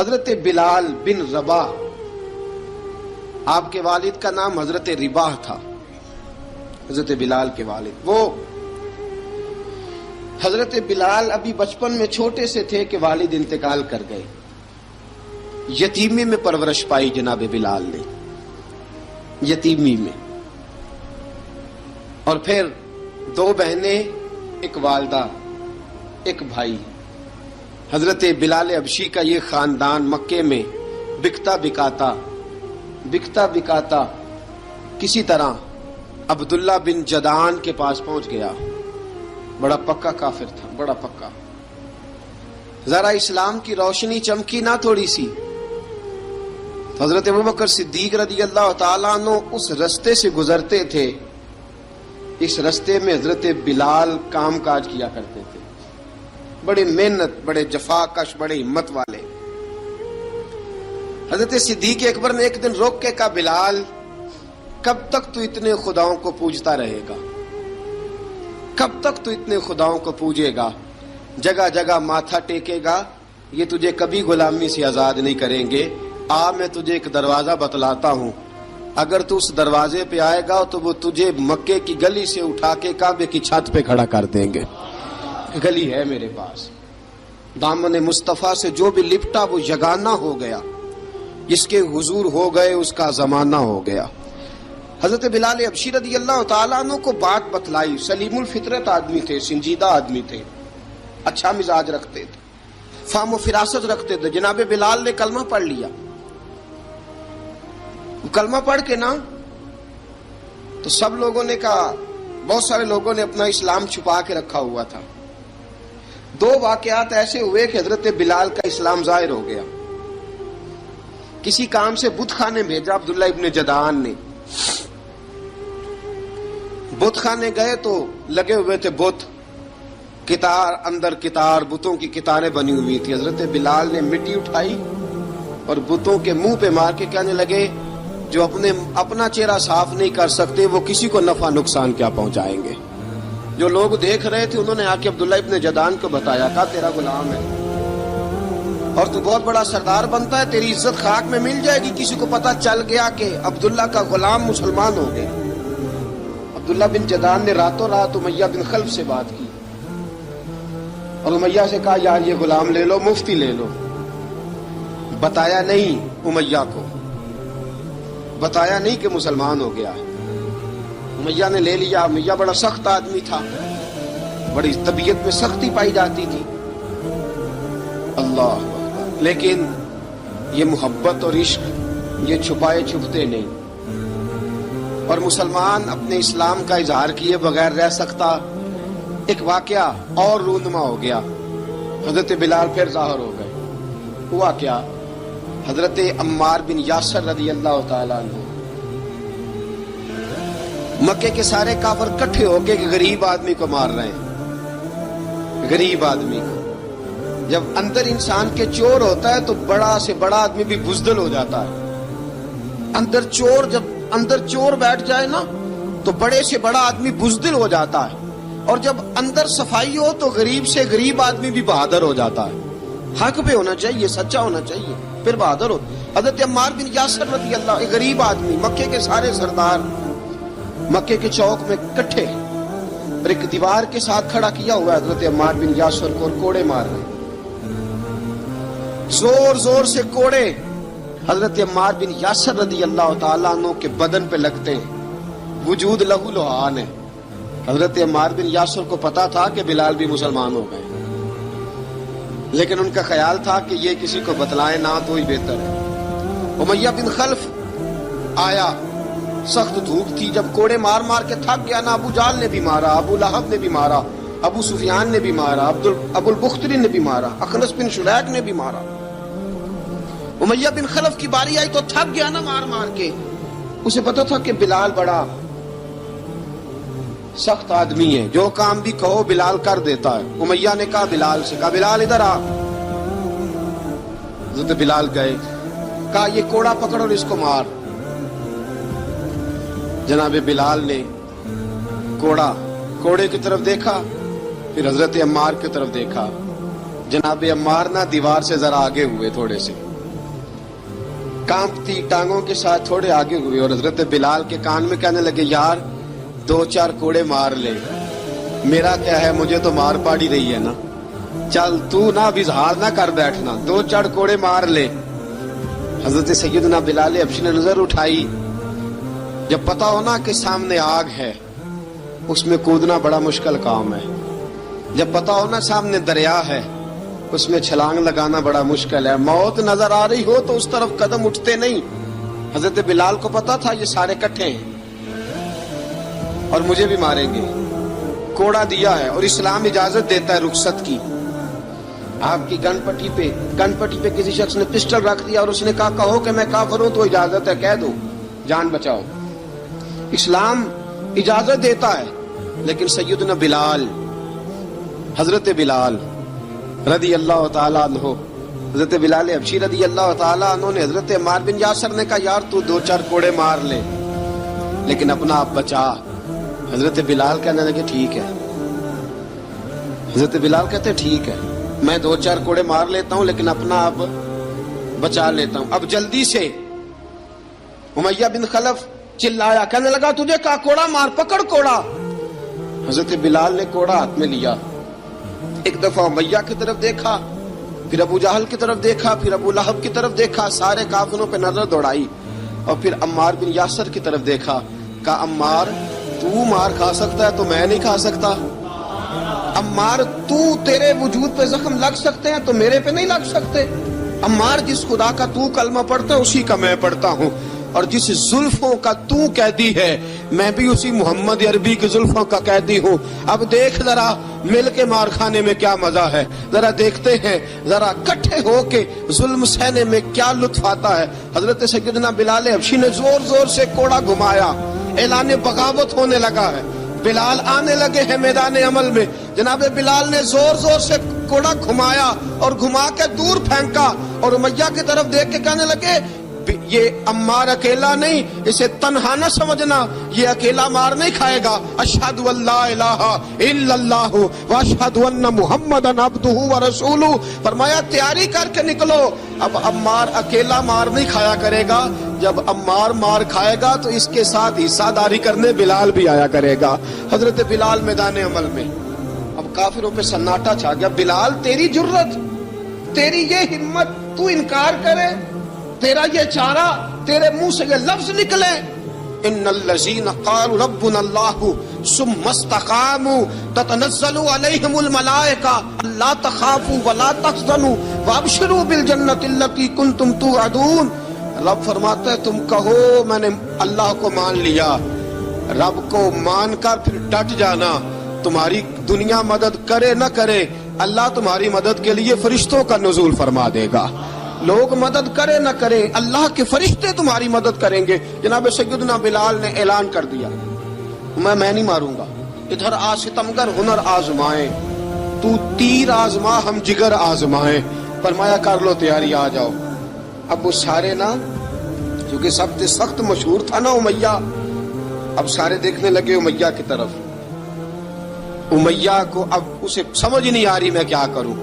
حضرت بلال بن رباح، آپ کے والد کا نام حضرت رباح تھا، حضرت بلال کے والد. وہ حضرت بلال ابھی بچپن میں چھوٹے سے تھے کہ والد انتقال کر گئے. یتیمی میں پرورش پائی جناب بلال نے، یتیمی میں. اور پھر دو بہنیں، ایک والدہ، ایک بھائی. حضرت بلال حبشی کا یہ خاندان مکے میں بکتا بکاتا کسی طرح عبداللہ بن جدعان کے پاس پہنچ گیا. بڑا پکا کافر تھا، بڑا پکا. ذرا اسلام کی روشنی چمکی نہ تھوڑی سی، حضرت ابوبکر صدیق رضی اللہ تعالیٰ عنہ اس رستے سے گزرتے تھے. اس رستے میں حضرت بلال کام کاج کیا کرتے تھے، بڑے محنت، بڑے جفاکش، بڑے ہمت والے. حضرت صدیق اکبر نے ایک دن روک کے کہا، بلال کب تک تو اتنے خداؤں کو پوجتا رہے گا؟ کب تک تو اتنے خداؤں کو پوجے گا، جگہ جگہ ماتھا ٹیکے گا؟ یہ تجھے کبھی غلامی سے آزاد نہیں کریں گے. میں تجھے ایک دروازہ بتلاتا ہوں، اگر تو اس دروازے پہ آئے گا تو وہ تجھے مکے کی گلی سے اٹھا کے کعبے کی چھت پہ کھڑا کر دیں گے. گلی ہے میرے پاس، دامن مصطفیٰ سے جو بھی لپٹا وہ یگانہ ہو گیا، جس کے حضور ہو گئے اس کا زمانہ ہو گیا. حضرت بلال حبشی رضی اللہ تعالیٰ عنہ کو بات بتلائی. سلیم الفطرت آدمی تھے، سنجیدہ آدمی تھے، اچھا مزاج رکھتے تھے، فہم و فراست رکھتے تھے. جناب بلال نے کلمہ پڑھ لیا. کلمہ پڑھ کے نا تو سب لوگوں نے کہا، بہت سارے لوگوں نے اپنا اسلام چھپا کے رکھا ہوا تھا. دو واقعات ایسے ہوئے کہ حضرت بلال کا اسلام ظاہر ہو گیا. کسی کام سے بت خانے بھیجا عبداللہ ابن جدعان نے. بت خانے گئے تو لگے ہوئے تھے بت، کتار اندر کتار، بتوں کی کتاریں بنی ہوئی تھی. حضرت بلال نے مٹی اٹھائی اور بتوں کے منہ پہ مار کے کہنے لگے، جو اپنا چہرہ صاف نہیں کر سکتے وہ کسی کو نفع نقصان کیا پہنچائیں گے. جو لوگ دیکھ رہے تھے انہوں نے آ کے عبداللہ ابن جدعان کو بتایا، کہا تیرا غلام ہے اور تو بہت بڑا سردار بنتا ہے، تیری عزت خاک میں مل جائے گی. کسی کو پتا چل گیا کہ عبداللہ کا غلام مسلمان ہو گیا. عبداللہ بن جدعان نے راتوں رات امیہ بن خلف سے بات کی اور امیہ سے کہا، یار یہ غلام لے لو، مفتی لے لو. بتایا نہیں امیہ کو، بتایا نہیں کہ مسلمان ہو گیا. امیہ نے لے لیا. امیہ بڑا سخت آدمی تھا، بڑی طبیعت میں سختی پائی جاتی تھی. اللہ، لیکن یہ محبت اور عشق یہ چھپائے چھپتے نہیں. اور مسلمان اپنے اسلام کا اظہار کیے بغیر رہ سکتا. ایک واقعہ اور رونما ہو گیا. حضرت بلال پھر ظاہر ہو گئے. ہوا کیا؟ حضرت عمار بن یاسر رضی اللہ تعالیٰ عنہ، مکے کے سارے کافر کٹھے ہو کے ایک غریب آدمی کو مار رہے ہیں. غریب آدمی کو جب اندر انسان کے چور ہوتا ہے تو بڑا سے بڑا آدمی بھی بزدل ہو جاتا ہے. جب اندر چور بیٹھ جائے نا تو بڑے سے بڑا آدمی بزدل ہو جاتا ہے، اور جب اندر صفائی ہو تو غریب سے غریب آدمی بھی بہادر ہو جاتا ہے. حق پہ ہونا چاہیے، سچا ہونا چاہیے، پھر بہادر ہو. حضرت عمار بن یاسر رضی اللہ، ایک غریب آدمی، مکے کے سارے سردار مکے کے چوک میں کٹھے اور ایک دیوار کے ساتھ کھڑا کیا ہوا ہے حضرت عمار بن یاسر کو، اور کوڑے مار رہے ہیں. زور زور سے کوڑے حضرت عمار بن یاسر رضی اللہ تعالیٰ عنہ کے بدن پہ لگتے ہیں. وجود لہو لہان ہے. حضرت عمار بن یاسر کو پتا تھا کہ بلال بھی مسلمان ہو گئے، لیکن ان کا خیال تھا کہ یہ کسی کو بتلائے نہ تو ہی بہتر ہے. امیہ بن خلف آیا، سخت دھوپ تھی. جب کوڑے مار مار کے تھک گیا نا، ابو جال نے بھی مارا، ابو لہب نے بھی مارا، ابو سفیان نے بھی مارا، ابو البختری نے بھی مارا، اخنس بن شلیک نے بھی مارا. امیہ بن خلف کی باری آئی تو تھک گیا نا مار مار کے. اسے پتا تھا کہ بلال بڑا سخت آدمی ہے، جو کام بھی کہو بلال کر دیتا ہے. امیہ نے کہا بلال سے، کہا بلال ادھر آ. حضرت بلال گئے، کہا یہ کوڑا پکڑ اور اس کو مار. جناب بلال نے کوڑے کی طرف دیکھا، پھر حضرت عمار کی طرف دیکھا. جناب عمار نہ دیوار سے ذرا آگے ہوئے تھوڑے سے، कांपती टांगों के साथ थोड़े आगे हुए और हजरत बिलाल के कान में कहने लगे, यार 2-4 कोड़े मार ले, मेरा क्या है, मुझे तो मार पड़ ही रही है ना, चल तू ना अब इजहार ना कर बैठना, 2-4 कोड़े मार ले। हजरत सैयदना बिलाल हबशी ने नजर उठाई, जब पता हो ना कि सामने आग है उसमें कूदना बड़ा मुश्किल काम है, जब पता हो ना सामने दरिया है उसमें छलांग लगाना बड़ा मुश्किल है, मौत नजर आ रही हो तो उस तरफ कदम उठते नहीं। हजरत बिलाल को पता था ये सारे इकट्ठे हैं और मुझे भी मारेंगे, कोड़ा दिया है और इस्लाम इजाजत देता है रुखसत की। आपकी गनपट्टी पे किसी शख्स ने पिस्टल रख दिया और उसने कहा कहो कि मैं काफिर हूं तो इजाजत है, कह दो, जान बचाओ, इस्लाम इजाजत देता है। लेकिन सैयदना बिलाल, हजरत बिलाल रदी अल्लाह ताला अन्हु, हजरत बिलाल हबशी रदी अल्लाह ताला अन्हु ने हजरत अम्मार बिन यासर ने कहा, यार तू 2-4 कोड़े मार ले लेकिन अपना आप बचा। हजरत बिलाल कहने लगे ठीक है, हजरत बिलाल कहते ठीक है, मैं 2-4 कोड़े मार लेता हूं लेकिन अपना आप बचा लेता हूं। अब जल्दी से उमैया बिन खलफ चिल्लाया, कहने लगा तुझे कहा कोड़ा मार, पकड़ कोड़ा। हजरत बिलाल ने कोड़ा हाथ में लिया, एक दफा उमैया की तरफ देखा, फिर अबू जहल की तरफ देखा, फिर अबू लहब की तरफ देखा, सारे काफिरों पे नजर दौड़ाई और फिर अम्मार बिन यासर की तरफ देखा, कहा अम्मार तू मार खा सकता है तो मैं नहीं खा सकता, अम्मार तू तेरे वजूद पे जख्म लग सकते हैं तो मेरे पे नहीं लग सकते, अम्मार जिस खुदा का तू कलमा पढ़ता है उसी का मैं पढ़ता हूँ, और जिस जुल्फों का तू कैदी है मैं भी उसी मोहम्मद अरबी की जुल्फों का कैदी हूँ। अब देख जरा मिल के मार खाने में क्या मजा है, जरा देखते हैं, जरा इकट्ठे होके जुल्म सहने में क्या लुत्फ आता है। हजरत सैयदना बिलाल हबशी ने जोर जोर से कोड़ा घुमाया, ऐलान बगावत होने लगा है, बिलाल आने लगे हैं मैदान अमल में। जनाब बिलाल ने जोर जोर से कोड़ा घुमाया और घुमा के दूर फेंका और उमैया की तरफ देख के कहने लगे, ये अम्मार अकेला नहीं, इसे तन्हा न समझना, ये अकेला मार नहीं खाएगा। अशहदु अल्ला इलाहा इल्लल्लाहु व अशहदु अन्ना मुहम्मदन अब्दुहु व रसूलुहु। फरमाया तैयारी करके निकलो, अब अम्मार अकेला मार नहीं खाया करेगा, जब अम्मार मार खाएगा तो इसके साथ हिस्सादारी करने बिलाल भी आया करेगा। हजरत बिलाल मैदान अमल में, अब काफिरों पे सन्नाटा छा गया। बिलाल तेरी जुर्रत, तेरी ये हिम्मत, तू इनकार करे, तेरा ये चारा, तेरे मुंह से ये लफ्ज निकले, इन्नल्लज़ीना क़ालू रब्बुनल्लाहु सुम्मा इस्तक़ामू ततनज़्ज़लु अलैहिमुल मलाइका अल्ला तख़ाफू वला तहज़नू वअबशिरू बिल जन्नति अल्लती कुंतुम तुअदून। रब फरमाता है तुम कहो मैंने अल्लाह को मान लिया, रब को मानकर फिर डट जाना, तुम्हारी दुनिया मदद करे न करे, अल्लाह तुम्हारी मदद के लिए फरिश्तों का नुज़ूल फरमा देगा। लोग मदद करे न करे, अल्लाह के फरिश्ते तुम्हारी मदद करेंगे। जनाब सैयदना बिलाल ने ऐलान कर दिया, मैं नहीं मारूंगा, इधर आ सितमगर हुनर आजमाए, तू तीर आजमा हम जिगर आजमाए। फरमाया कर लो तैयारी, आ जाओ। अब वो सारे ना, क्योंकि सबसे सख्त मशहूर था ना उमैया, अब सारे देखने लगे उमैया की तरफ। उमैया को अब उसे समझ नहीं आ रही मैं क्या करूं।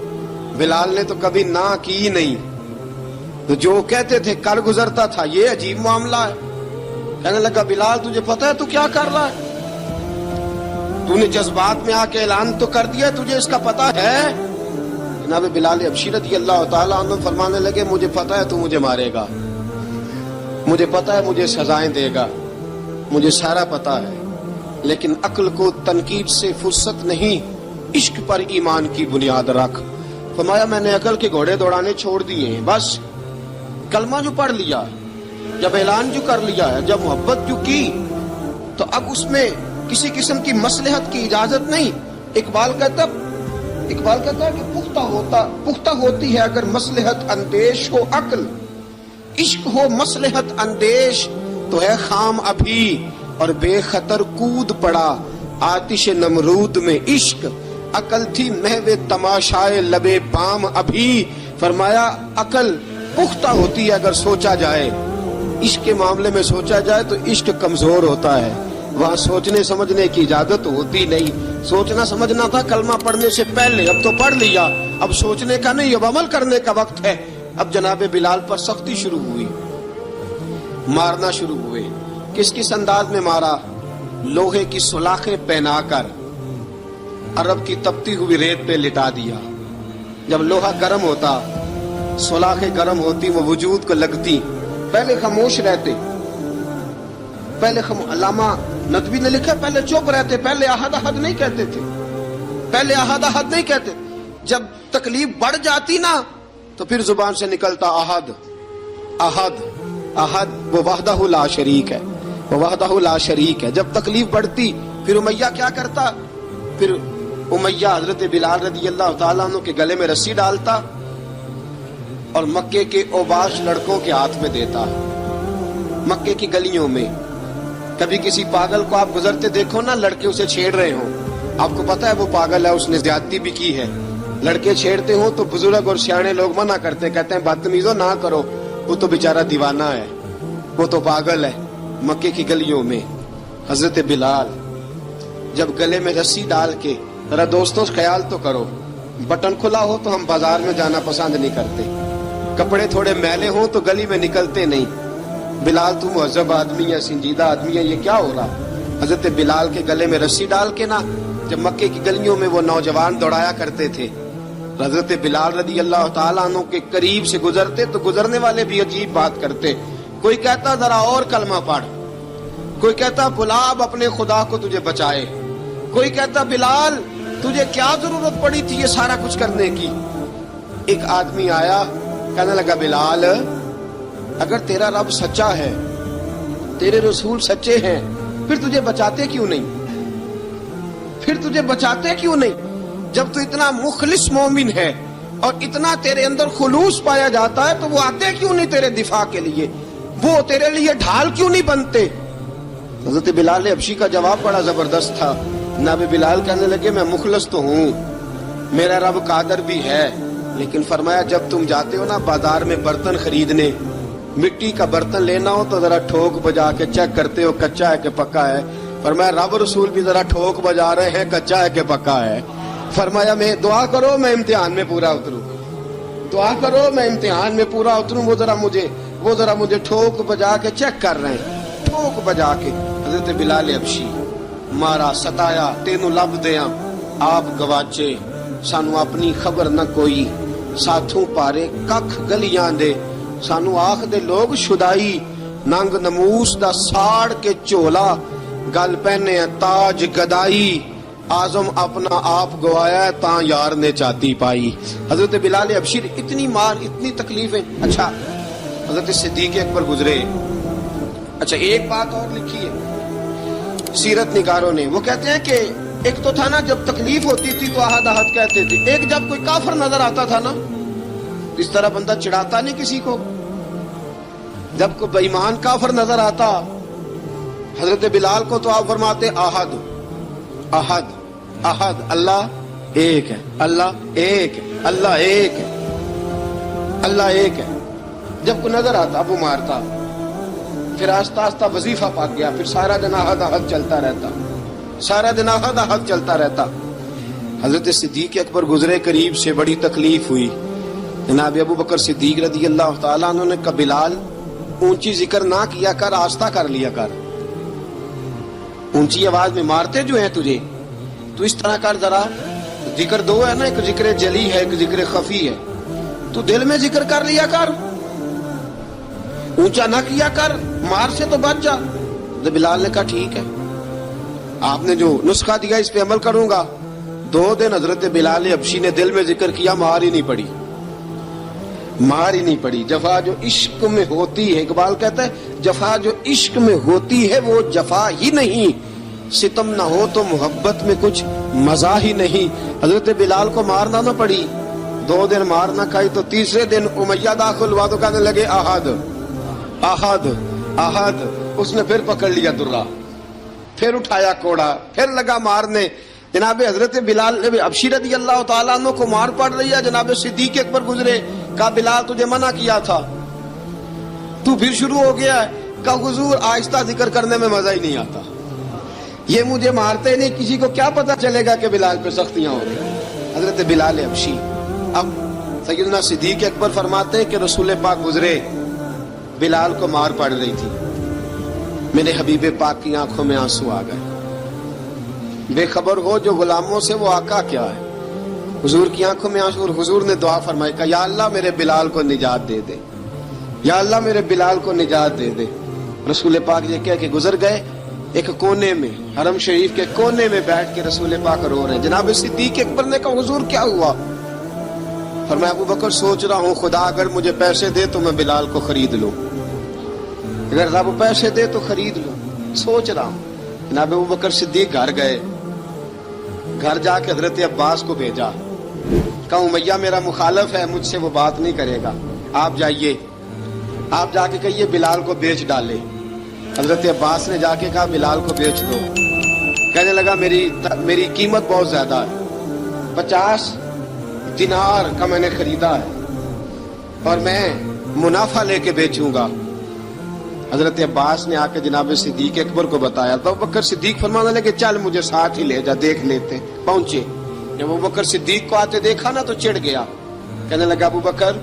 बिलाल ने तो कभी ना की नहीं, तो जो कहते थे कर गुजरता था। ये अजीब मामला है। कहने लगा बिलाल तुझे पता है तू क्या कर रहा है, तूने जज्बात में आके ऐलान तो कर दिया, तुझे इसका पता है। जनाब बिलाल हबशी रज़ी अल्लाह ताला अन्हु फरमाने लगे, मुझे पता है तू मुझे मारेगा, मुझे पता है मुझे सजाएं देगा, मुझे सारा पता है, लेकिन अक्ल को तनकीद से फुर्सत नहीं, इश्क पर ईमान की बुनियाद रख। फरमाया मैंने अकल के घोड़े दौड़ाने छोड़ दिए हैं, बस कलमा जो पढ़ लिया, जब ऐलान जो कर लिया है, जब मोहब्बत जो की, तो अब उसमें किसी किस्म की मसलहत की इजाजत नहीं। इकबाल कहता है कि पुख्ता होती है अगर मसलहत अंदेश हो अक्ल, इश्क हो मसलहत अंदेश तो है खाम अभी, और बेखतर कूद पड़ा आतिश नमरूद में इश्क, अकल थी महवे तमाशाए लबे बाम अभी। फरमाया अकल पुख्ता होती है अगर सोचा जाए, इश्क के मामले में सोचा जाए तो इश्क कमजोर होता है, वहां सोचने समझने की इजाजत होती नहीं। सोचना समझना था कलमा पढ़ने से पहले, अब तो पढ़ लिया, अब सोचने का नहीं, अब अमल करने का वक्त है। अब जनाब बिलाल पर सख्ती शुरू हुई, مارنا شروع ہوئے. کس کس انداز میں مارا؟ لوہے کی سلاخیں پہنا کر عرب کی تپتی ہوئی ریت پہ لٹا دیا. جب لوہا گرم ہوتا، سلاخیں گرم ہوتی، وہ وجود کو لگتی، پہلے خاموش رہتے. پہلے علامہ ندوی نے لکھا پہلے چپ رہتے، پہلے احد احد نہیں کہتے تھے، پہلے احد احد نہیں کہتے. جب تکلیف بڑھ جاتی نا تو پھر زبان سے نکلتا احد احد احد. وہ وحدہ لا شریک ہے، وہ وحدہ لا شریک ہے. جب تکلیف بڑھتی پھر امیہ کیا کرتا؟ پھر امیہ حضرت بلال رضی اللہ تعالیٰ عنہ کے گلے میں رسی ڈالتا اور مکے کے اوباش لڑکوں کے ہاتھ میں دیتا. مکے کی گلیوں میں کبھی کسی پاگل کو آپ گزرتے دیکھو نا، لڑکے اسے چھیڑ رہے ہوں، آپ کو پتا ہے وہ پاگل ہے، اس نے زیادتی بھی کی ہے. لڑکے چھیڑتے ہوں تو بزرگ اور سیانے لوگ منع کرتے، کہتے ہیں بدتمیزوں نہ کرو، وہ تو بیچارہ دیوانہ ہے، وہ تو پاگل ہے. مکے کی گلیوں میں حضرت بلال جب گلے میں رسی ڈال کے، ذرا دوستوں خیال تو کرو، بٹن کھلا ہو تو ہم بازار میں جانا پسند نہیں کرتے، کپڑے تھوڑے میلے ہوں تو گلی میں نکلتے نہیں. بلال تو مہذب آدمی ہے، سنجیدہ آدمی ہے، یہ کیا ہو رہا؟ حضرت بلال کے گلے میں رسی ڈال کے نا جب مکے کی گلیوں میں وہ نوجوان دوڑایا کرتے تھے، حضرت بلال رضی اللہ تعالیٰ عنہ کے قریب سے گزرتے تو گزرنے والے بھی عجیب بات کرتے. کوئی کہتا ذرا اور کلمہ پڑھ، کوئی کہتا بلا اب اپنے خدا کو تجھے بچائے، کوئی کہتا بلال تجھے کیا ضرورت پڑی تھی یہ سارا کچھ کرنے کی. ایک آدمی آیا کہنے لگا بلال اگر تیرا رب سچا ہے، تیرے رسول سچے ہیں، پھر تجھے بچاتے کیوں نہیں؟ پھر تجھے بچاتے کیوں نہیں؟ جب تو اتنا مخلص مومن ہے اور اتنا تیرے اندر خلوص پایا جاتا ہے تو وہ آتے کیوں نہیں تیرے دفاع کے لیے؟ وہ تیرے لیے ڈھال کیوں نہیں بنتے؟ حضرت بلال حبشی کا جواب بڑا زبردست تھا. جناب بلال کہنے لگے میں مخلص تو ہوں، میرا رب قادر بھی ہے، لیکن فرمایا جب تم جاتے ہو نا بازار میں برتن خریدنے، مٹی کا برتن لینا ہو تو ذرا ٹھوک بجا کے چیک کرتے ہو کچا ہے کہ پکا ہے. فرمایا رب رسول بھی ذرا ٹھوک بجا رہے ہیں کچا ہے کہ پکا ہے. فرمایا میں دعا کرو میں امتحان میں پورا اتروں، دعا کرو میں امتحان میں پورا اتروں. وہ ذرا مجھے ٹھوک بجا کے چیک کر رہے ہیں، ٹھوک بجا کے. حضرت بلال حبشی مارا ستایا تینوں لب دیاں آپ گواچے، سانو اپنی خبر نہ کوئی، ساتھوں پارے ککھ گلیاں دے، سانو آخ دے لوگ شدائی، ننگ نموس دا ساڑ کے چولا، گل پہنے تاج گدائی، آزم اپنا آپ گوایا تاں یار نے چاتی پائی. حضرت بلال حبشی اتنی مار، اتنی تکلیفیں. اچھا حضرت صدیق اکبر گزرے. اچھا ایک بات اور لکھی ہے سیرت نگاروں نے، وہ کہتے ہیں کہ ایک تو تھا نا جب تکلیف ہوتی تھی تو احد احد کہتے تھے، ایک جب کوئی کافر نظر آتا تھا نا اس طرح بندہ چڑھاتا نہیں کسی کو. جب کوئی بے ایمان کافر نظر آتا حضرت بلال کو تو آپ فرماتے احد احد احد، اللہ ایک ہے، اللہ ایک ہے، اللہ ایک ہے، اللہ ایک ہے. جب کوئی نظر آتا وہ مارتا، پھر آہستہ آہستہ وظیفہ پاک گیا، پھر سارا دن احد احد چلتا رہتا، سارا دن احد احد چلتا رہتا. حضرت صدیق اکبر گزرے قریب سے، بڑی تکلیف ہوئی. جناب ابو بکر صدیق رضی اللہ تعالیٰ عنہ نے کہا بلال اونچی ذکر نہ کیا کر، آہستہ کر لیا کر، اونچی آواز میں مارتے جو ہیں تجھے تو اس طرح کر، ذرا ذکر دو ہے نا، ایک ذکر جلی ہے ایک ذکر خفی ہے، تو دل میں ذکر کر لیا کر، اونچا نہ کیا کر، مار سے تو بچ جا. تو بلال نے کہا ٹھیک ہے، آپ نے جو نسخہ دیا اس پہ عمل کروں گا. 2 دن حضرت بلال حبشی نے دل میں ذکر کیا، مار ہی نہیں پڑی، مار ہی نہیں پڑی. جفا جو عشق میں ہوتی ہے، اقبال کہتا ہے جفا جو عشق میں ہوتی ہے وہ جفا ہی نہیں، ستم نہ ہو تو محبت میں کچھ مزہ ہی نہیں. حضرت بلال کو مارنا نہ پڑی، 2 دن مار نہ کھائی تو تیسرے دن امیہ داخل ہوا تو کہنے لگے احد احد احد. اس نے پھر پکڑ لیا درہ، پھر اٹھایا کوڑا، پھر لگا مارنے. جناب حضرت بلال حبشی رضی اللہ تعالیٰ عنہ کو مار پڑ رہی ہے. جناب صدیق اکبر گزرے، کہا بلال تجھے منع کیا تھا، تو پھر شروع ہو گیا ہے. کہا حضور آہستہ ذکر کرنے میں مزہ ہی نہیں آتا، یہ مجھے مارتے نہیں، کسی کو کیا پتا چلے گا کہ بلال پہ سختیاں ہو رہی. حضرت بلال حبشی. اب سیدنا صدیق اکبر فرماتے ہیں کہ رسول پاک گزرے، बिलाल को मार पड़ रही थी। मेरे हबीब पाक की आंखों में आंसू आ गए। बेखबर हो जो गुलामों से वो आका क्या है। हुजूर की आंखों में आंसू, और हुजूर ने दुआ फरमाई का या अल्लाह मेरे बिलाल को निजात दे दे, या अल्लाह मेरे बिलाल को निजात दे दे। रसूल पाक ये कह के गुजर गए। एक कोने में, हरम शरीफ के कोने में बैठ के रसूल पाक रो रहे हैं। जनाब सिद्दीक अकबर ने कहा हुजूर क्या हुआ? फरमाया अबू बकर सोच रहा हूँ खुदा अगर मुझे पैसे दे तो मैं बिलाल को खरीद लूं, अगर रब पैसे दे तो खरीद लूं, सोच रहा हूँ। जनाब अबू बकर सिद्दीक घर गए। घर जाके हजरत अब्बास को भेजा, कहा उमैया मेरा मुखालिफ है, मुझसे वो बात नहीं करेगा, आप जाइए, आप जाके कहिए बिलाल को बेच डाले। हजरत अब्बास ने जाके कहा बिलाल को बेच दो। कहने लगा मेरी कीमत बहुत ज्यादा है, 50 दिनार का मैंने खरीदा है और मैं मुनाफा लेके बेचूंगा। हजरत अब्बास ने आके जनाब सिद्दीक अकबर को बताया तो अबू बकर सिद्दीक फरमाने लगे चल मुझे साथ ही ले जा, देख लेते। पहुंचे, जब अबू बकर सिद्दीक को आते देखा ना तो चिढ़ गया। कहने लगा अबू बकर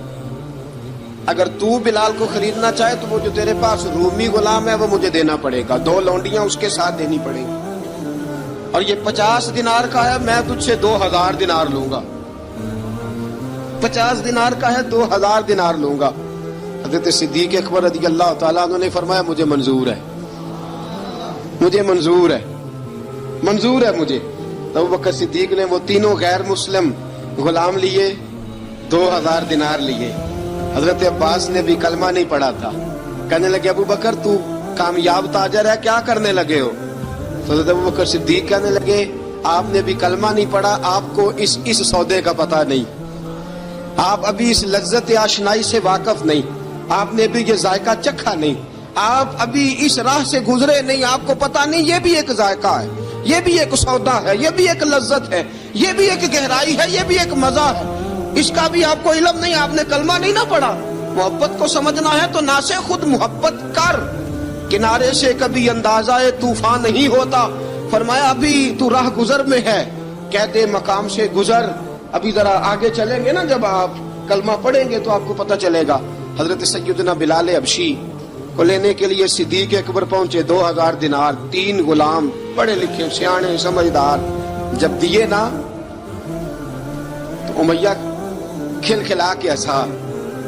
अगर तू बिलाल को खरीदना चाहे तो वो जो तेरे पास रूमी गुलाम है वो मुझे देना पड़ेगा, 2 लौंडियां उसके साथ देनी पड़ेगी, और ये 50 दिनार का है, मैं तुझसे 2000 दिनार लूंगा। 50 दिनार का है, 2000 दिनार लूंगा। हज़रत सिद्दीक अकबर रज़ी अल्लाह ताला अन्हु ने फरमाया मुझे मंजूर है, मुझे मंजूर है, मंजूर है मुझे। तो अबू बकर सिद्दीक ने वो तीनों गैर मुस्लिम गुलाम लिए, 2000 दिनार लिए। हजरत अब्बास ने भी कलमा नहीं पढ़ा था। कहने लगे अबू बकर तू कामयाब ताजर है, क्या करने लगे हो? तो हजरत अबू बकर सिद्दीक कहने लगे आपने भी कलमा नहीं पढ़ा, आपको इस सौदे का पता नहीं, आप अभी इस लज्जत आशनाई से वाकिफ नहीं, आपने भी ये जायका चखा नहीं, आप अभी इस राह से गुजरे नहीं, आपको पता नहीं ये भी एक जायका है, ये भी एक सौदा है, ये भी एक लज्जत है, ये भी एक गहराई है, ये भी एक मजा है, इसका भी आपको इल्म नहीं, आपने कलमा नहीं ना पढ़ा। मोहब्बत को समझना है तो ना से खुद मोहब्बत कर, किनारे से कभी अंदाजा तूफान नहीं होता। फरमाया अभी तू राह गुजर में है, कहते मकाम से गुजर, अभी जरा आगे चलेंगे ना, जब आप कलमा पढ़ेंगे तो आपको पता चलेगा। हजरत सैयदना बिलाल हबशी को लेने के लिए सिद्दीक अकबर पहुंचे, 2000 दिनार, 3 गुलाम, पढ़े लिखे सियाने समझदार, जब दिए ना तो उमैया खिलखिला के हंसा।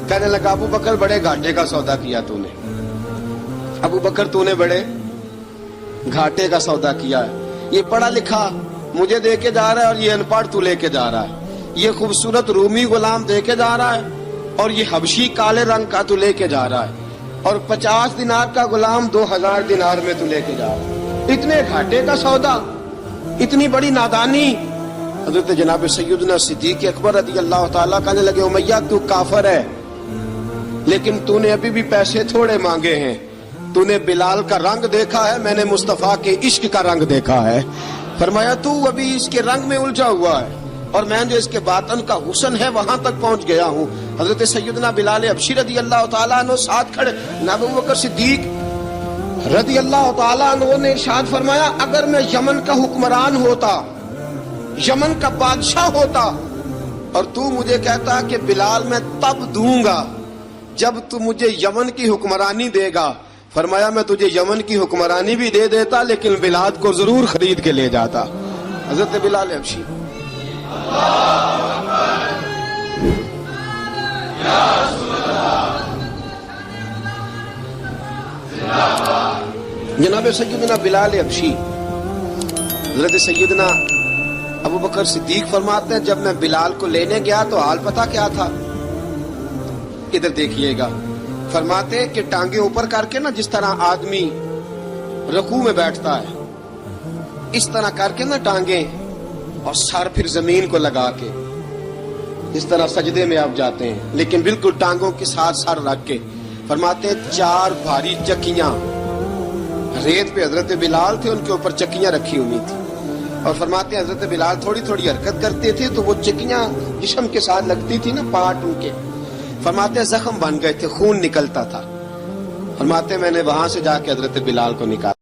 कहने लगा अबू बकर बड़े घाटे का सौदा किया तूने, अबू बकर तूने बड़े घाटे का सौदा किया है। ये पढ़ा लिखा मुझे दे के जा रहा है और ये अनपढ़ तू लेके जा रहा है, ये खूबसूरत रूमी गुलाम दे के जा रहा है और ये हबशी काले रंग का तू लेके जा रहा है, और 50 दिनार का गुलाम 2000 दिनार में तू लेके जा रहा है। इतने घाटे का सौदा, इतनी बड़ी नादानी। हजरत जनाब सैयदना सिद्दीक अकबर रज़ी अल्लाह ताला कहने लगे उमैया तू काफर है, लेकिन तूने अभी भी पैसे थोड़े मांगे हैं, तूने बिलाल का रंग देखा है, मैंने मुस्तफा के इश्क का रंग देखा है। फरमाया तू अभी इसके रंग में उलझा हुआ है और मैं जो इसके बातन का हुस्न है वहां तक पहुंच गया हूँ। हजरत सैयदना बिलाल हबशी रज़ी अल्लाह ताला अन्हु साथ खड़े, जनाब अबू बकर सिद्दीक रज़ी अल्लाह ताला अन्हु ने इरशाद फरमाया अगर मैं यमन का हुक्मरान होता, यमन का बादशाह होता, और तू मुझे कहता कि बिलाल मैं तब दूंगा जब तू मुझे यमन की हुक्मरानी देगा, फरमाया मैं तुझे यमन की हुक्मरानी भी दे देता लेकिन बिलाल को जरूर खरीद के ले जाता। हजरत बिलाल हबशी जनाब सैयदना बिलाल हबशी, हजरत सैयदना अबू बकर सिद्दीक फरमाते हैं जब मैं बिलाल को लेने गया तो हाल पता क्या था, इधर देखिएगा। फरमाते हैं कि टांगे ऊपर करके ना, जिस तरह आदमी रकू में बैठता है इस तरह करके ना टांगे, और सर फिर जमीन को लगा के जिस तरह सजदे में आप जाते हैं, लेकिन बिल्कुल टांगों के साथ सर रख के। फरमाते हैं 4 भारी चक्कियां, रेत पे हजरत बिलाल थे, उनके ऊपर चक्कियां रखी हुई थी, और फरमाते हैं हजरत बिलाल थोड़ी थोड़ी हरकत करते थे तो वो चक्कियां जिस्म के साथ लगती थी ना, पार्ट उनके, फरमाते हैं जख्म बन गए थे, खून निकलता था। फरमाते मैंने वहां से जाके हजरत बिलाल को निकाला।